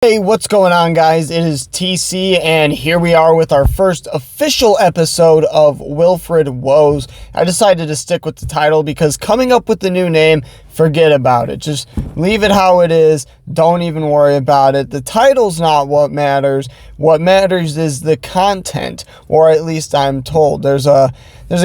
Hey, what's going on, guys? It is TC, and here we are with our first official episode of Wilfred Woes. I decided to stick with the title because coming up with the new name, forget about it. Just leave it how it is. Don't even worry about it. The title's not what matters. What matters is the content, or at least I'm told. There's a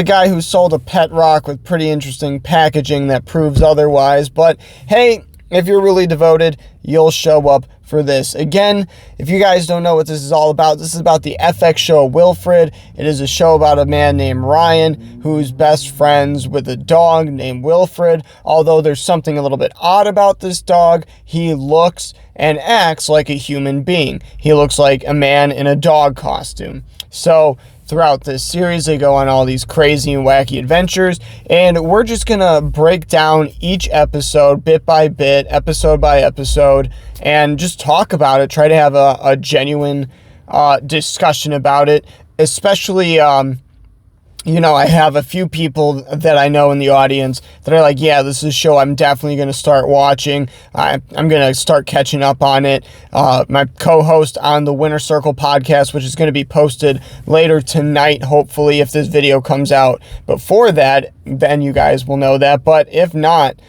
guy who sold a pet rock with pretty interesting packaging that proves otherwise, but hey, if you're really devoted, you'll show up for this. Again, if you guys don't know what this is all about, this is about the FX show Wilfred. It is a show about a man named Ryan who's best friends with a dog named Wilfred. Although there's something a little bit odd about this dog, he looks and acts like a human being. He looks like a man in a dog costume. So throughout this series, they go on all these crazy and wacky adventures, and we're just gonna break down each episode bit by bit, episode by episode, and just talk about it, try to have a genuine discussion about it, especially I have a few people that I know in the audience that are like, yeah, this is a show I'm definitely going to start watching. I'm going to start catching up on it. My co-host on the Winner Circle podcast, which is going to be posted later tonight, hopefully, if this video comes out before that, then you guys will know that. But if not,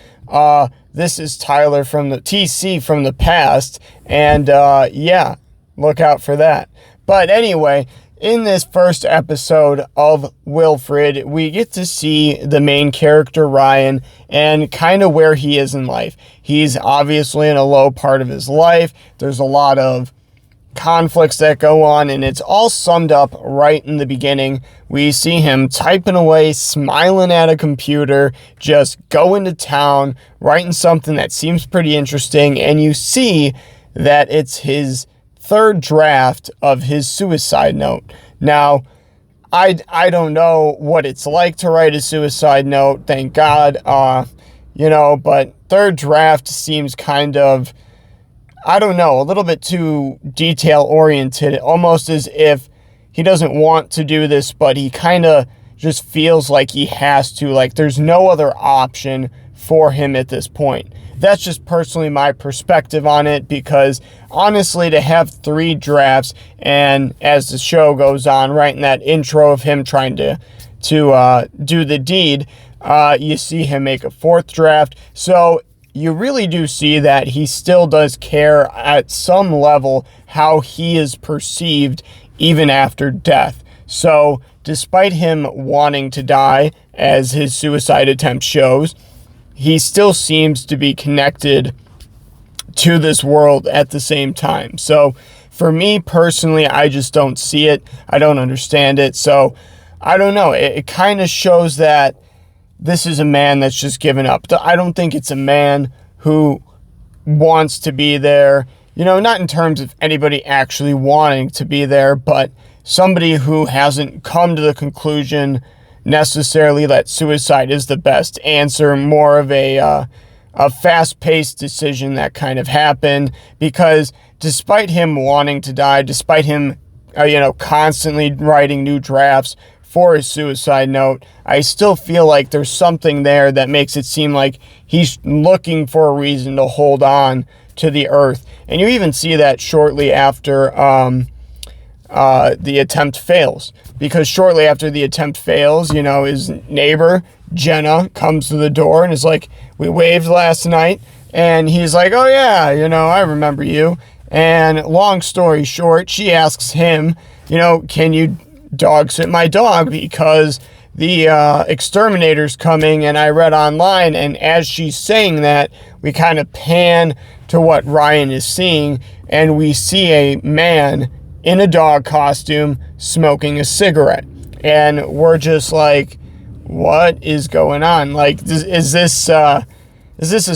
this is Tyler from the TC from the past. And yeah, look out for that. But anyway, in this first episode of Wilfred, we get to see the main character, Ryan, and kind of where he is in life. He's obviously in a low part of his life. There's a lot of conflicts that go on, and it's all summed up right in the beginning. We see him typing away, smiling at a computer, just going to town, writing something that seems pretty interesting, and you see that it's his third draft of his suicide note. Now, I don't know what it's like to write a suicide note, thank God, but third draft seems kind of, I don't know, a little bit too detail-oriented, almost as if he doesn't want to do this, but he kind of just feels like he has to, like there's no other option for him at this point. That's just personally my perspective on it, because honestly, to have 3 drafts, and as the show goes on, right in that intro of him trying to do the deed, you see him make a 4th draft. So you really do see that he still does care at some level how he is perceived even after death. So despite him wanting to die, as his suicide attempt shows, he still seems to be connected to this world at the same time. So for me personally, I just don't see it. I don't understand it. So I don't know. It kind of shows that this is a man that's just given up. I don't think it's a man who wants to be there, not in terms of anybody actually wanting to be there, but somebody who hasn't come to the conclusion necessarily that suicide is the best answer, more of a fast-paced decision that kind of happened, because despite him wanting to die, despite him constantly writing new drafts for his suicide note, I still feel like there's something there that makes it seem like he's looking for a reason to hold on to the earth. And you even see that shortly after the attempt fails, because shortly after the attempt fails, his neighbor Jenna comes to the door and is like, we waved last night, and he's like, oh yeah, I remember you. And long story short, she asks him, can you dog sit my dog, because the exterminator's coming. And I read online, and as she's saying that, we kind of pan to what Ryan is seeing, and we see a man in a dog costume smoking a cigarette, and we're just like, what is going on? Like, is this a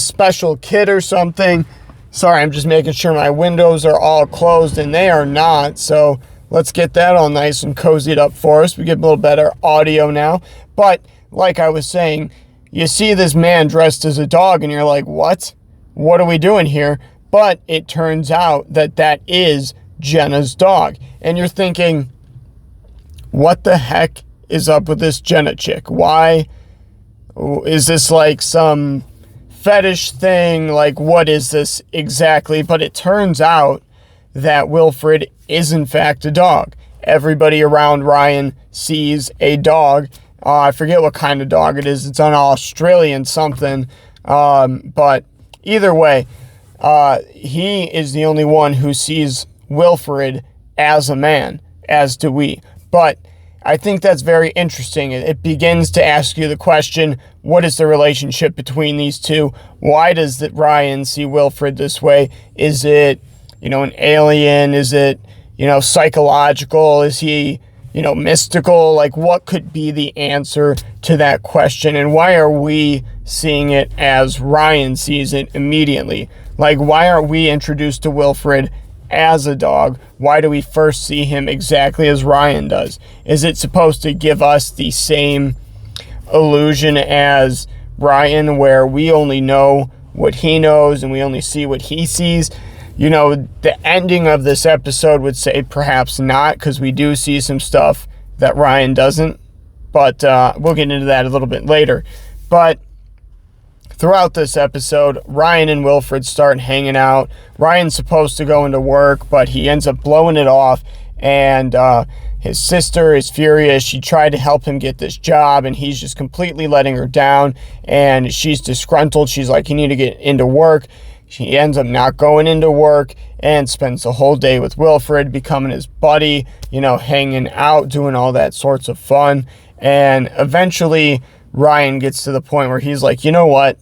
special kid or something? Sorry, I'm just making sure my windows are all closed, and they are not, so let's get that all nice and cozied up for us. We get a little better audio now. But like I was saying, you see this man dressed as a dog, and you're like, what are we doing here? But it turns out that is Jenna's dog. And you're thinking, what the heck is up with this Jenna chick? Why is this like some fetish thing? Like, what is this exactly? But it turns out that Wilfred is in fact a dog. Everybody around Ryan sees a dog. I forget what kind of dog it is. It's an Australian something. But either way, he is the only one who sees Wilfred as a man, as do we. But I think that's very interesting. It begins to ask you the question, what is the relationship between these two? Why does Ryan see Wilfred this way? Is it, an alien? Is it, psychological? Is he, mystical? Like, what could be the answer to that question? And why are we seeing it as Ryan sees it immediately? Like, why aren't we introduced to Wilfred as a dog? Why do we first see him exactly as Ryan does? Is it supposed to give us the same illusion as Ryan, where we only know what he knows and we only see what he sees? The ending of this episode would say perhaps not, because we do see some stuff that Ryan doesn't, but we'll get into that a little bit later. But throughout this episode, Ryan and Wilfred start hanging out. Ryan's supposed to go into work, but he ends up blowing it off, and his sister is furious. She tried to help him get this job, and he's just completely letting her down, and she's disgruntled. She's like, you need to get into work. She ends up not going into work and spends the whole day with Wilfred, becoming his buddy, hanging out, doing all that sorts of fun. And eventually, Ryan gets to the point where he's like, you know what?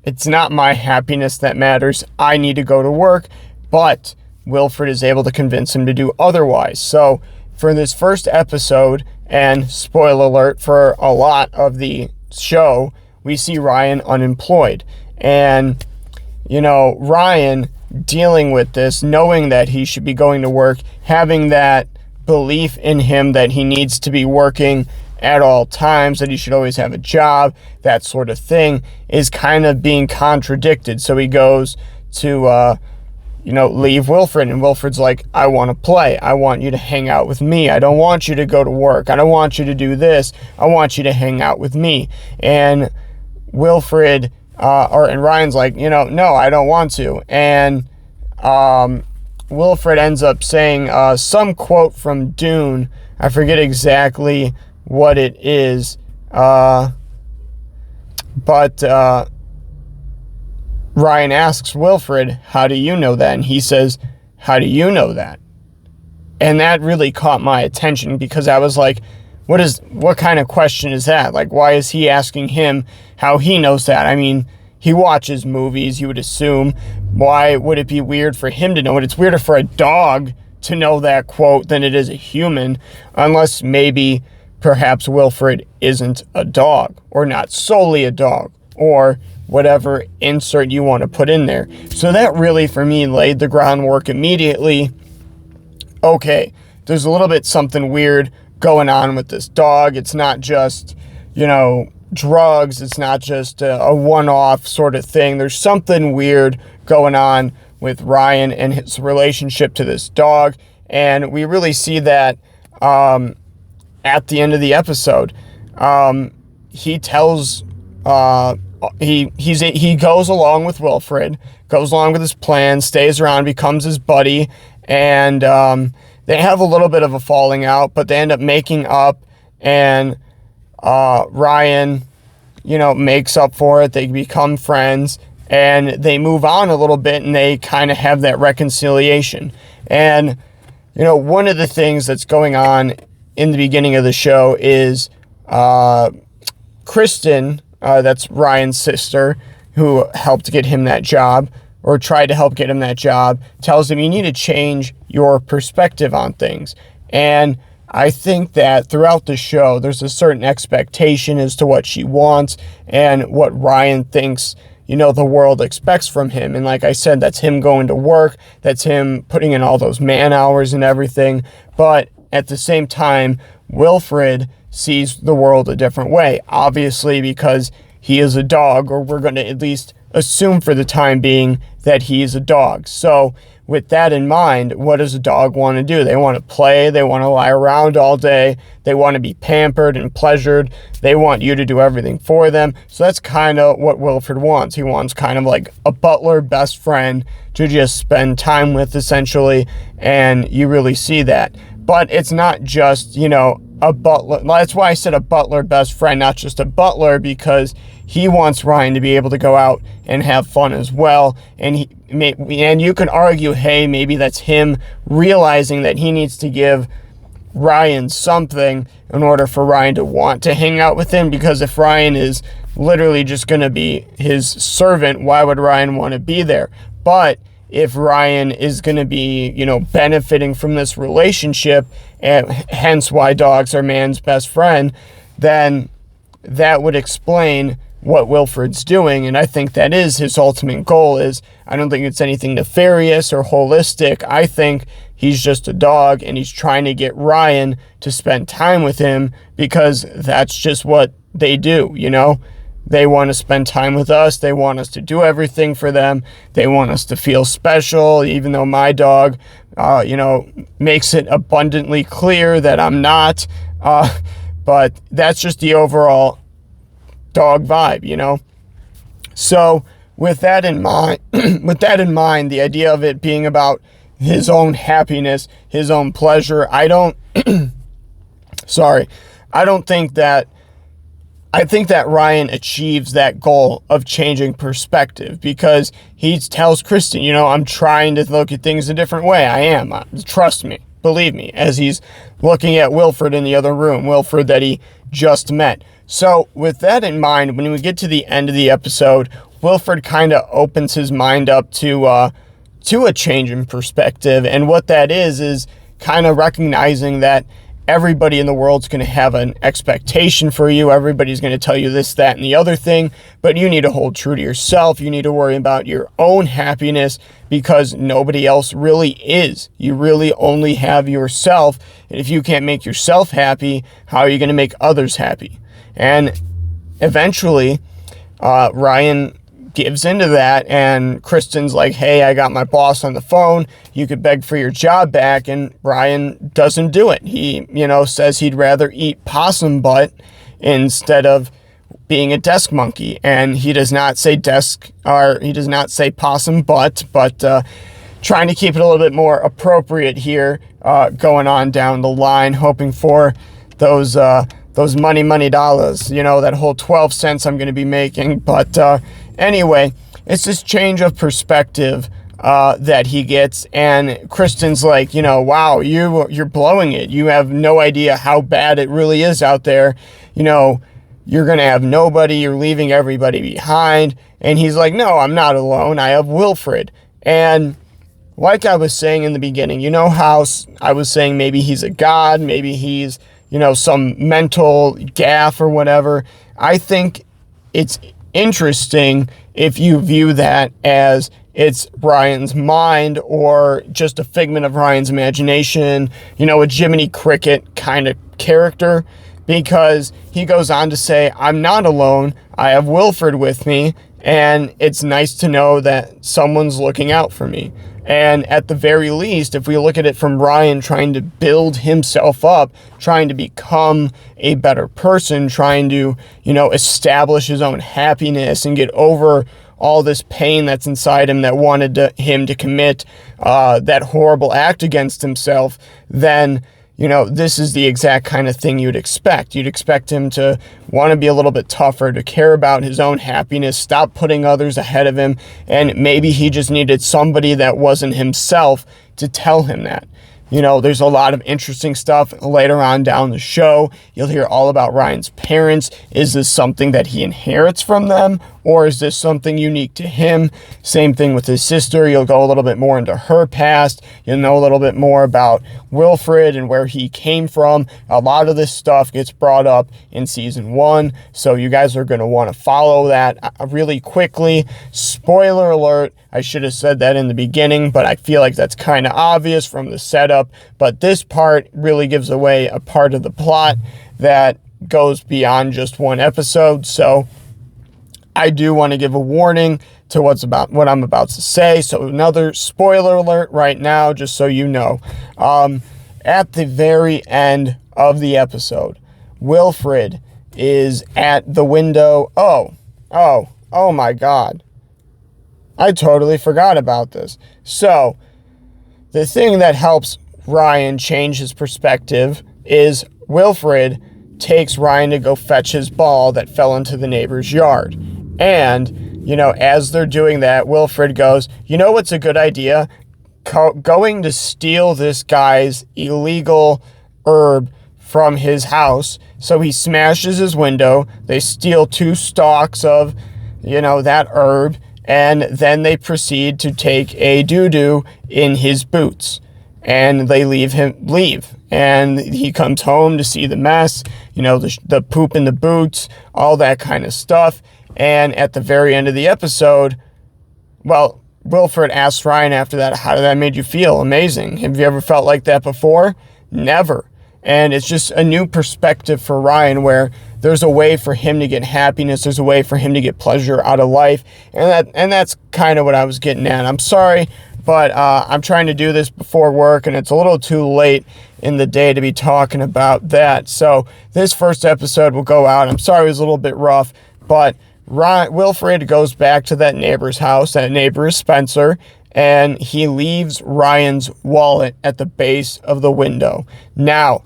It's not my happiness that matters. I need to go to work. But Wilfred is able to convince him to do otherwise. So for this first episode, and spoiler alert for a lot of the show, we see Ryan unemployed. And, Ryan dealing with this, knowing that he should be going to work, having that belief in him that he needs to be working at all times, that he should always have a job, that sort of thing, is kind of being contradicted. So he goes to, leave Wilfred, and Wilfred's like, I want to play. I want you to hang out with me. I don't want you to go to work. I don't want you to do this. I want you to hang out with me. And Wilfred, and Ryan's like, no, I don't want to. And Wilfred ends up saying some quote from Dune. I forget exactly what it is, but Ryan asks Wilfred, how do you know that? And he says, how do you know that? And that really caught my attention, because I was like, what kind of question is that? Like, why is he asking him how he knows that? I mean, he watches movies, you would assume. Why would it be weird for him to know it? It's weirder for a dog to know that quote than it is a human, unless maybe perhaps Wilfred isn't a dog, or not solely a dog, or whatever insert you want to put in there. So that really, for me, laid the groundwork immediately. Okay, there's a little bit something weird going on with this dog. It's not just, drugs. It's not just a one-off sort of thing. There's something weird going on with Ryan and his relationship to this dog. And we really see that at the end of the episode. He tells, he goes along with Wilfred, goes along with his plan, stays around, becomes his buddy, and they have a little bit of a falling out, but they end up making up, and Ryan, makes up for it. They become friends, and they move on a little bit, and they kind of have that reconciliation. And, one of the things that's going on in the beginning of the show is Kristen, that's Ryan's sister, who helped get him that job, or tried to help get him that job, tells him you need to change your perspective on things. And I think that throughout the show, there's a certain expectation as to what she wants and what Ryan thinks, the world expects from him. And like I said, that's him going to work, that's him putting in all those man hours and everything. But at the same time, Wilfred sees the world a different way, obviously because he is a dog, or we're going to at least assume for the time being that he is a dog. So with that in mind, what does a dog want to do? They want to play. They want to lie around all day. They want to be pampered and pleasured. They want you to do everything for them. So that's kind of what Wilfred wants. He wants kind of like a butler best friend to just spend time with, essentially, and you really see that. But it's not just, a butler. That's why I said a butler best friend, not just a butler, because he wants Ryan to be able to go out and have fun as well. And you can argue, hey, maybe that's him realizing that he needs to give Ryan something in order for Ryan to want to hang out with him, because if Ryan is literally just going to be his servant, why would Ryan want to be there? But if Ryan is going to be, benefiting from this relationship, and hence why dogs are man's best friend, then that would explain what Wilfred's doing. And I think that is his ultimate goal. I don't think it's anything nefarious or holistic. I think he's just a dog, and he's trying to get Ryan to spend time with him, because that's just what they do, They want to spend time with us. They want us to do everything for them. They want us to feel special, even though my dog, makes it abundantly clear that I'm not. But that's just the overall dog vibe, So with that in mind, the idea of it being about his own happiness, his own pleasure, I think that Ryan achieves that goal of changing perspective, because he tells Kristen, I'm trying to look at things a different way. I am. Trust me. Believe me. As he's looking at Wilfred in the other room, Wilfred that he just met. So with that in mind, when we get to the end of the episode, Wilfred kind of opens his mind up to a change in perspective. And what that is kind of recognizing that everybody in the world's going to have an expectation for you. Everybody's going to tell you this, that, and the other thing, but you need to hold true to yourself. You need to worry about your own happiness, because nobody else really is. You really only have yourself. And if you can't make yourself happy, how are you going to make others happy? And eventually, Ryan gives into that, and Kristen's like, hey, I got my boss on the phone. You could beg for your job back. And Ryan doesn't do it. He, says he'd rather eat possum butt instead of being a desk monkey. And he does not say possum butt, but trying to keep it a little bit more appropriate here, going on down the line, hoping for those money dollars, that whole 12 cents I'm going to be making. But anyway, it's this change of perspective that he gets, and Kristen's like, wow, you're blowing it. You have no idea how bad it really is out there. You're going to have nobody. You're leaving everybody behind. And he's like, no, I'm not alone. I have Wilfred. And like I was saying in the beginning, how I was saying maybe he's a god, maybe he's, some mental gaffe or whatever. I think it's interesting if you view that as it's Ryan's mind, or just a figment of Ryan's imagination, a Jiminy Cricket kind of character, because he goes on to say, I'm not alone. I have Wilfred with me, and it's nice to know that someone's looking out for me. And at the very least, if we look at it from Ryan trying to build himself up, trying to become a better person, trying to, establish his own happiness and get over all this pain that's inside him that wanted him to commit that horrible act against himself, then this is the exact kind of thing you'd expect. You'd expect him to want to be a little bit tougher, to care about his own happiness, stop putting others ahead of him, and maybe he just needed somebody that wasn't himself to tell him that. There's a lot of interesting stuff later on down the show. You'll hear all about Ryan's parents. Is this something that he inherits from them, or is this something unique to him? Same thing with his sister. You'll go a little bit more into her past. You'll know a little bit more about Wilfred and where he came from. A lot of this stuff gets brought up in season 1, so you guys are going to want to follow that really quickly. Spoiler alert, I should have said that in the beginning, but I feel like that's kind of obvious from the setup. But this part really gives away a part of the plot that goes beyond just one episode. So I do want to give a warning to what I'm about to say. So another spoiler alert right now, just so you know. At the very end of the episode, Wilfred is at the window. Oh my God. I totally forgot about this. So, the thing that helps Ryan change his perspective is Wilfred takes Ryan to go fetch his ball that fell into the neighbor's yard. And, as they're doing that, Wilfred goes, you know what's a good idea? Going to steal this guy's illegal herb from his house. So he smashes his window. They steal 2 stalks of, that herb. And then they proceed to take a doo-doo in his boots. And they leave. And he comes home to see the mess, the poop in the boots, all that kind of stuff. And at the very end of the episode, well, Wilfred asks Ryan after that, how did that make you feel? Amazing. Have you ever felt like that before? Never. And it's just a new perspective for Ryan where there's a way for him to get happiness. There's a way for him to get pleasure out of life. And that's kind of what I was getting at. I'm sorry, but I'm trying to do this before work, and it's a little too late in the day to be talking about that. So this first episode will go out. I'm sorry it was a little bit rough, but Wilfred goes back to that neighbor's house. That neighbor is Spencer. And he leaves Ryan's wallet at the base of the window. Now,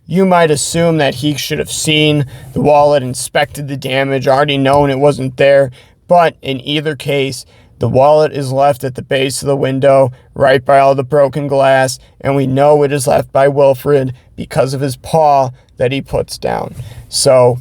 you might assume that he should have seen the wallet, inspected the damage, already known it wasn't there. But in either case, the wallet is left at the base of the window, right by all the broken glass. And we know it is left by Wilfred because of his paw that he puts down. So,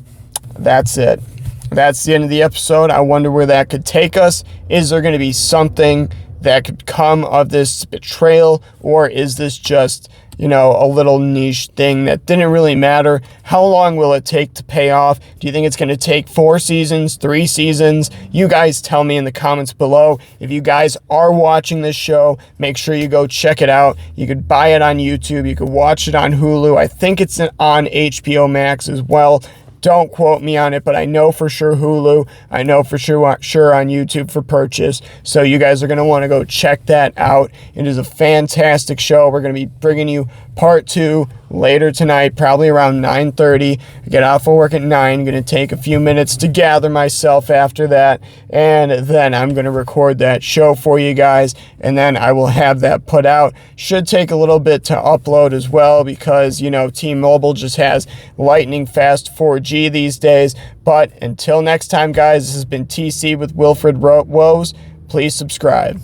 that's it. That's the end of the episode. I wonder where that could take us. Is there going to be something that could come of this betrayal, or is this just, a little niche thing that didn't really matter? How long will it take to pay off? Do you think it's going to take 4 seasons, 3 seasons? You guys tell me in the comments below. If you guys are watching this show, make sure you go check it out. You could buy it on YouTube. You could watch it on Hulu. I think it's on HBO Max as well. Don't quote me on it, but I know for sure Hulu. I know for sure on YouTube for purchase. So you guys are going to want to go check that out. It is a fantastic show. We're going to be bringing you part 2 later tonight, probably around 9:30. I get off of work at 9. I'm going to take a few minutes to gather myself after that, and then I'm going to record that show for you guys, and then I will have that put out. Should take a little bit to upload as well because, T-Mobile just has lightning fast 4G these days. But until next time, guys, this has been TC with Wilfred Woes. Please subscribe.